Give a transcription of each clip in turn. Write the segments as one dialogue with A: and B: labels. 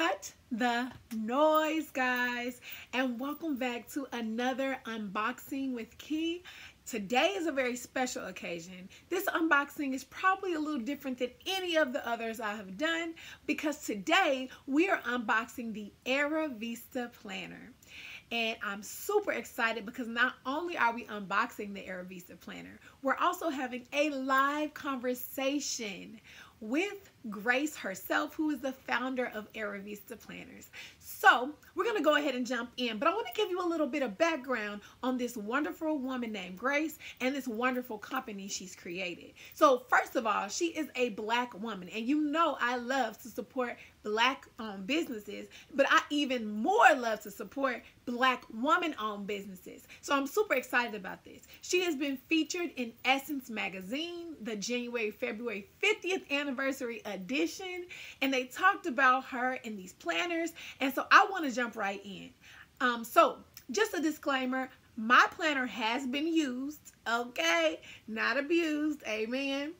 A: Cut the noise, guys, and welcome back to another unboxing with Key. Today is a very special occasion. This unboxing is probably a little different than any of the others I have done because today we are unboxing the Arrivista Planner. And I'm super excited because not only are we unboxing the Arrivista Planner, we're also having a live conversation with Grace herself, who is the founder of Arrivista Planners. So we're going to go ahead and jump in, but I want to give you a little bit of background on this wonderful woman named Grace and this wonderful company she's created. So first of all, she is a Black woman, and you know I love to support Black-owned businesses, but I even more love to support Black woman-owned businesses. So I'm super excited about this. She has been featured in Essence magazine, the January-February 50th anniversary edition, and they talked about her in these planners, and so I want to jump right in. So just a disclaimer, my planner has been used, okay, not abused, amen.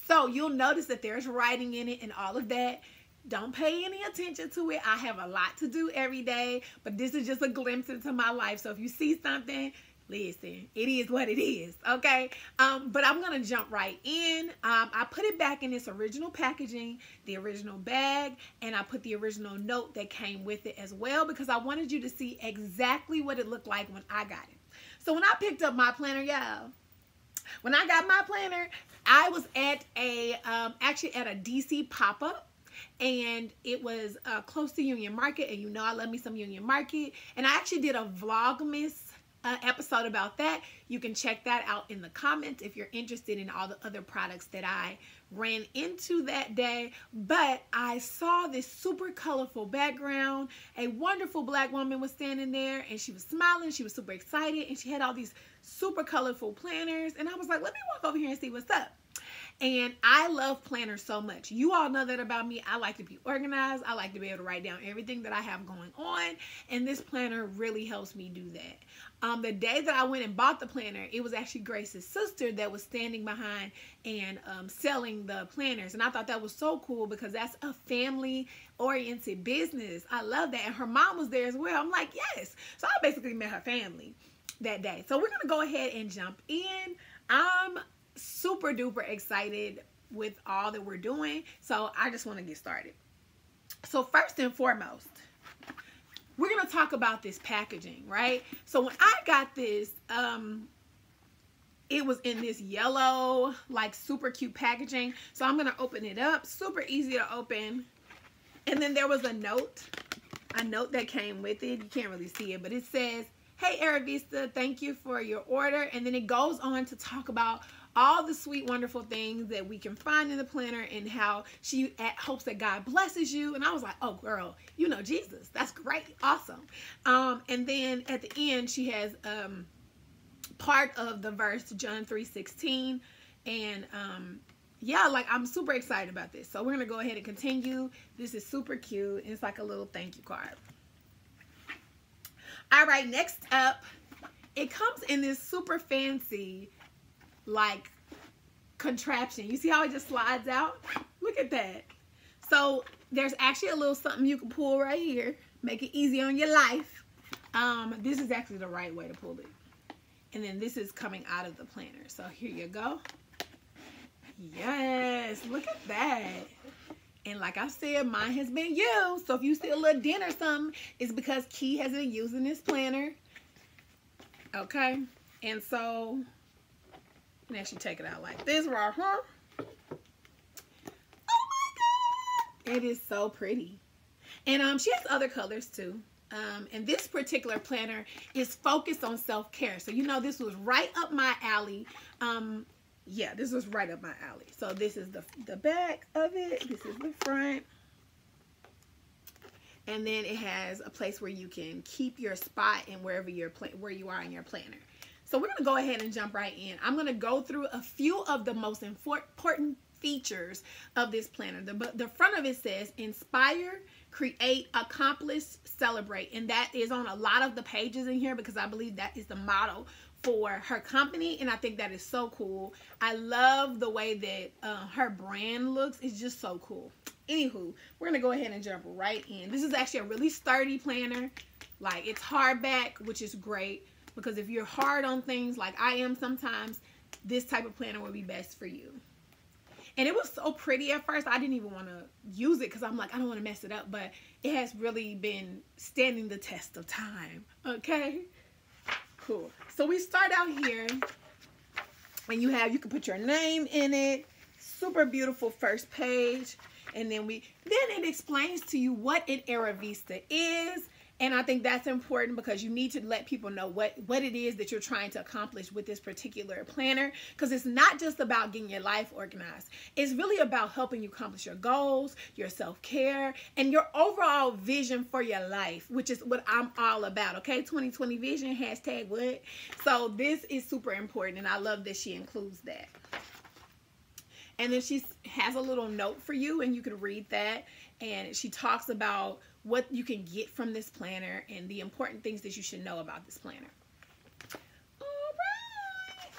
A: So you'll notice that there's writing in it and all of that. Don't pay any attention to it. I have a lot to do every day, but this is just a glimpse into my life. So if you see something, listen, it is what it is, okay? But I'm going to jump right in. I put it back in its original packaging, the original bag, and I put the original note that came with it as well because I wanted you to see exactly what it looked like when I got it. So when I picked up my planner, y'all, when I got my planner, I was at a, actually at a DC pop-up. And it was close to Union Market, and you know I love me some Union Market. And I actually did a Vlogmas episode about that. You can check that out in the comments if you're interested in all the other products that I ran into that day. But I saw this super colorful background. A wonderful Black woman was standing there, and she was smiling. She was super excited, and she had all these super colorful planners. And I was like, let me walk over here and see what's up. And I love planners so much. You all know that about me. I like to be organized. I like to be able to write down everything that I have going on. And this planner really helps me do that. The day that I went and bought the planner, it was actually Grace's sister that was standing behind and selling the planners. And I thought that was so cool because that's a family-oriented business. I love that. And her mom was there as well. I'm like, yes. So I basically met her family that day. So we're going to go ahead and jump in. I'm super duper excited with all that we're doing, so I just want to get started. So first and foremost, we're going to talk about this packaging, right? So when I got this, it was in this yellow, like super cute packaging. So I'm going to open it up, super easy to open. And then there was a note that came with it. You can't really see it, but it says, "Hey Arrivista, thank you for your order." And then it goes on to talk about all the sweet, wonderful things that we can find in the planner and how she hopes that God blesses you. And I was like, oh, girl, you know Jesus. That's great. Awesome. And then at the end, she has part of the verse, John 3:16. And yeah, like I'm super excited about this. So we're going to go ahead and continue. This is super cute. It's like a little thank you card. All right, next up, it comes in this super fancy like contraption. You see how it just slides out? Look at that. So there's actually a little something you can pull right here, make it easy on your life. This is actually the right way to pull it, and then this is coming out of the planner. So here you go. Yes, look at that. And like I said, mine has been used. So if you see a little dent or something, it's because Key has been using this planner. Okay, and so and actually take it out like this right here. Oh my God! It is so pretty. And she has other colors too. And this particular planner is focused on self-care. So you know this was right up my alley. Yeah, this was right up my alley. So this is the back of it. This is the front. And then it has a place where you can keep your spot and where you are in your planner. So we're going to go ahead and jump right in. I'm going to go through a few of the most important features of this planner. The front of it says, inspire, create, accomplish, celebrate. And that is on a lot of the pages in here because I believe that is the motto for her company. And I think that is so cool. I love the way that her brand looks. It's just so cool. Anywho, we're gonna go ahead and jump right in. This is actually a really sturdy planner. Like, it's hardback, which is great, because if you're hard on things like I am sometimes, this type of planner will be best for you. And it was so pretty at first, I didn't even want to use it because I'm like, I don't want to mess it up, but it has really been standing the test of time. Okay, cool. So we start out here, and you can put your name in it. Super beautiful first page, and then it explains to you what an Arrivista is. And I think that's important because you need to let people know what it is that you're trying to accomplish with this particular planner, because it's not just about getting your life organized. It's really about helping you accomplish your goals, your self-care, and your overall vision for your life, which is what I'm all about, okay? 2020 vision, hashtag what? So this is super important, and I love that she includes that. And then she has a little note for you, and you can read that. And she talks about what you can get from this planner and the important things that you should know about this planner. All right.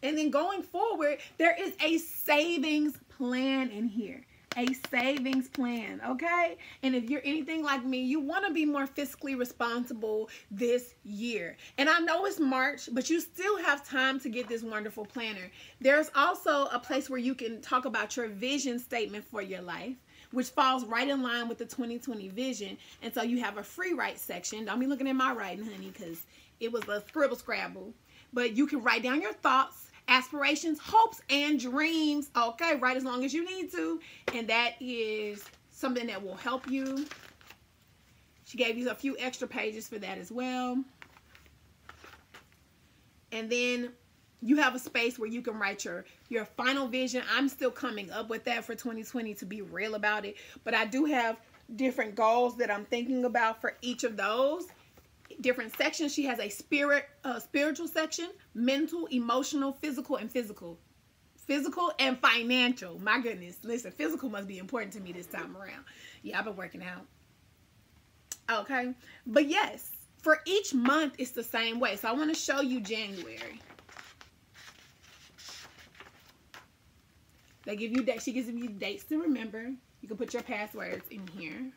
A: And then going forward, there is a savings plan in here. A savings plan, okay? And if you're anything like me, you want to be more fiscally responsible this year. And I know it's March, but you still have time to get this wonderful planner. There's also a place where you can talk about your vision statement for your life, which falls right in line with the 2020 vision. And so you have a free write section. Don't be looking at my writing, honey, because it was a scribble scrabble. But you can write down your thoughts, aspirations, hopes, and dreams. Okay, write as long as you need to. And that is something that will help you. She gave you a few extra pages for that as well. And then you have a space where you can write your final vision. I'm still coming up with that for 2020, to be real about it. But I do have different goals that I'm thinking about for each of those different sections. She has a spiritual section, mental, emotional, physical and financial. My goodness, listen, physical must be important to me this time around. Yeah, I've been working out. Okay, but yes, for each month it's the same way. So I want to show you January. They give you that. She gives you dates to remember. You can put your passwords in here.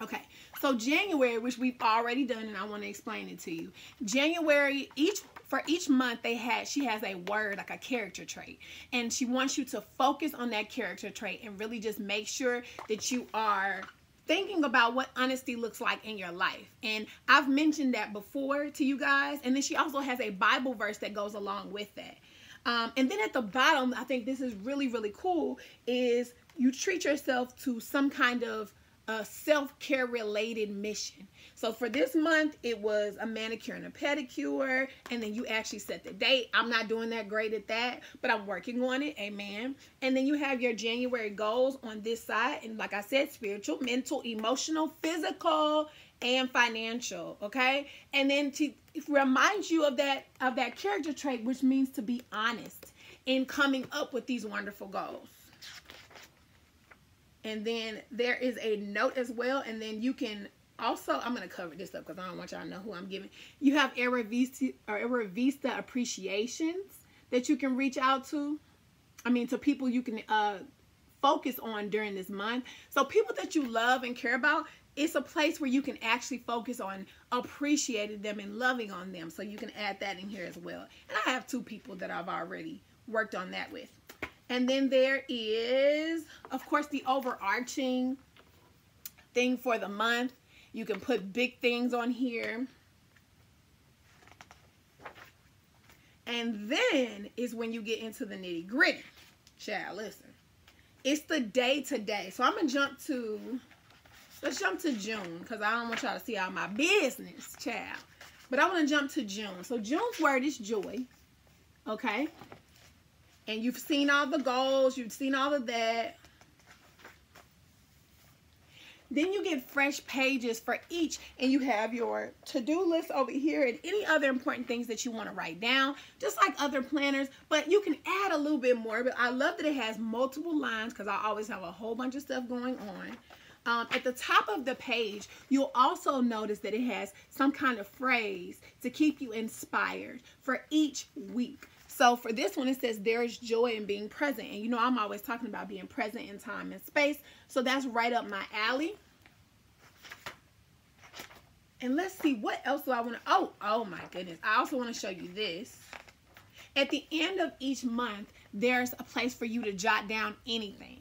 A: Okay, so January, which we've already done, and I want to explain it to you. January, for each month, she has a word, like a character trait, and she wants you to focus on that character trait and really just make sure that you are thinking about what honesty looks like in your life. And I've mentioned that before to you guys. And then she also has a Bible verse that goes along with that. And then at the bottom, I think this is really, really cool, is you treat yourself to some kind of self-care related mission. So for this month, it was a manicure and a pedicure, and then you actually set the date. I'm not doing that great at that, but I'm working on it. Amen. And then you have your January goals on this side, and like I said, spiritual, mental, emotional, physical, and financial. Okay, and then to remind you of that character trait, which means to be honest in coming up with these wonderful goals. And then there is a note as well. And then you can also, I'm going to cover this up because I don't want y'all to know who I'm giving. You have Arrivista appreciations that you can reach out to. I mean, to people you can focus on during this month. So people that you love and care about, it's a place where you can actually focus on appreciating them and loving on them. So you can add that in here as well. And I have 2 people that I've already worked on that with. And then there is, of course, the overarching thing for the month. You can put big things on here. And then is when you get into the nitty gritty. Child, listen. It's the day to day. So I'm going to let's jump to June, because I don't want y'all to see all my business, child. But I want to jump to June. So June's word is joy. Okay. And you've seen all the goals. You've seen all of that. Then you get fresh pages for each. And you have your to-do list over here and any other important things that you want to write down. Just like other planners. But you can add a little bit more. But I love that it has multiple lines, because I always have a whole bunch of stuff going on. At the top of the page, you'll also notice that it has some kind of phrase to keep you inspired for each week. So for this one, it says there is joy in being present. And you know, I'm always talking about being present in time and space. So that's right up my alley. And let's see, what else do I want to, oh my goodness. I also want to show you this. At the end of each month, there's a place for you to jot down anything.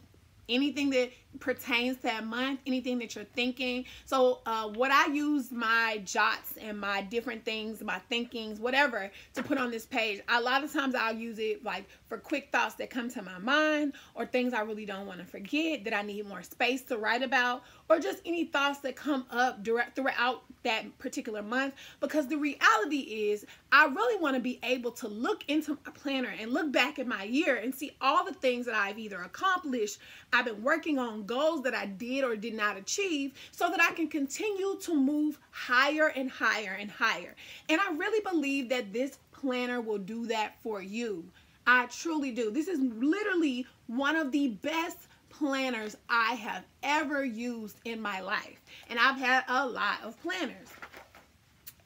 A: Anything that pertains to that month, anything that you're thinking. So what I use my jots and my different things, my thinkings, whatever, to put on this page. A lot of times I'll use it like for quick thoughts that come to my mind, or things I really don't want to forget that I need more space to write about, or just any thoughts that come up throughout that particular month. Because the reality is, I really want to be able to look into my planner and look back at my year and see all the things that I've either accomplished, I've been working on, goals that I did or did not achieve, so that I can continue to move higher and higher and higher. And I really believe that this planner will do that for you. I truly do. This is literally one of the best planners I have ever used in my life. And I've had a lot of planners.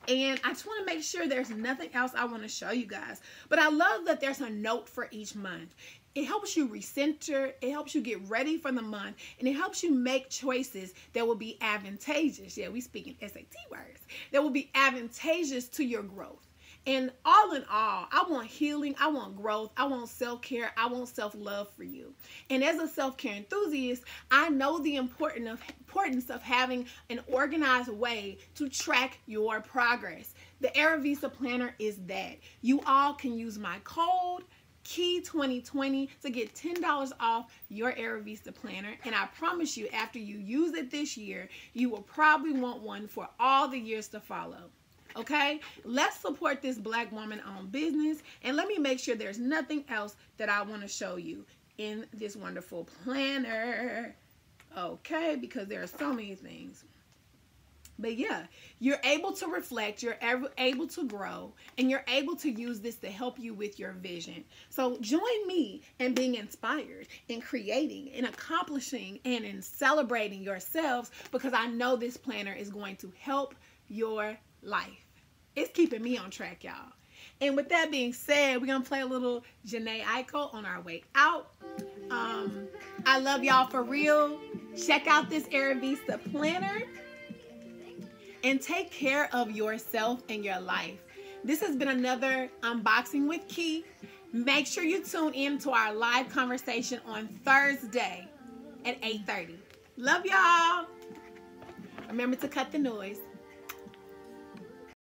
A: And I just want to make sure there's nothing else I want to show you guys. But I love that there's a note for each month. It helps you recenter, it helps you get ready for the month, and it helps you make choices that will be advantageous. Yeah, we speak in SAT words. That will be advantageous to your growth. And all in all, I want healing, I want growth, I want self-care, I want self-love for you. And as a self-care enthusiast, I know the importance of having an organized way to track your progress. The Arrivista Planner is that. You all can use my code, KEY2020, to get $10 off your Arrivista Planner. And I promise you, after you use it this year, you will probably want one for all the years to follow. Okay, let's support this Black woman-owned business, and let me make sure there's nothing else that I want to show you in this wonderful planner. Okay, because there are so many things. But yeah, you're able to reflect, you're able to grow, and you're able to use this to help you with your vision. So join me in being inspired, in creating, in accomplishing, and in celebrating yourselves, because I know this planner is going to help your life. It's keeping me on track, y'all. And with that being said, we're going to play a little Janae Aiko on our way out. I love y'all for real. Check out this Arrivista Planner. And take care of yourself and your life. This has been another Unboxing with Key. Make sure you tune in to our live conversation on Thursday at 8:30. Love y'all. Remember to cut the noise.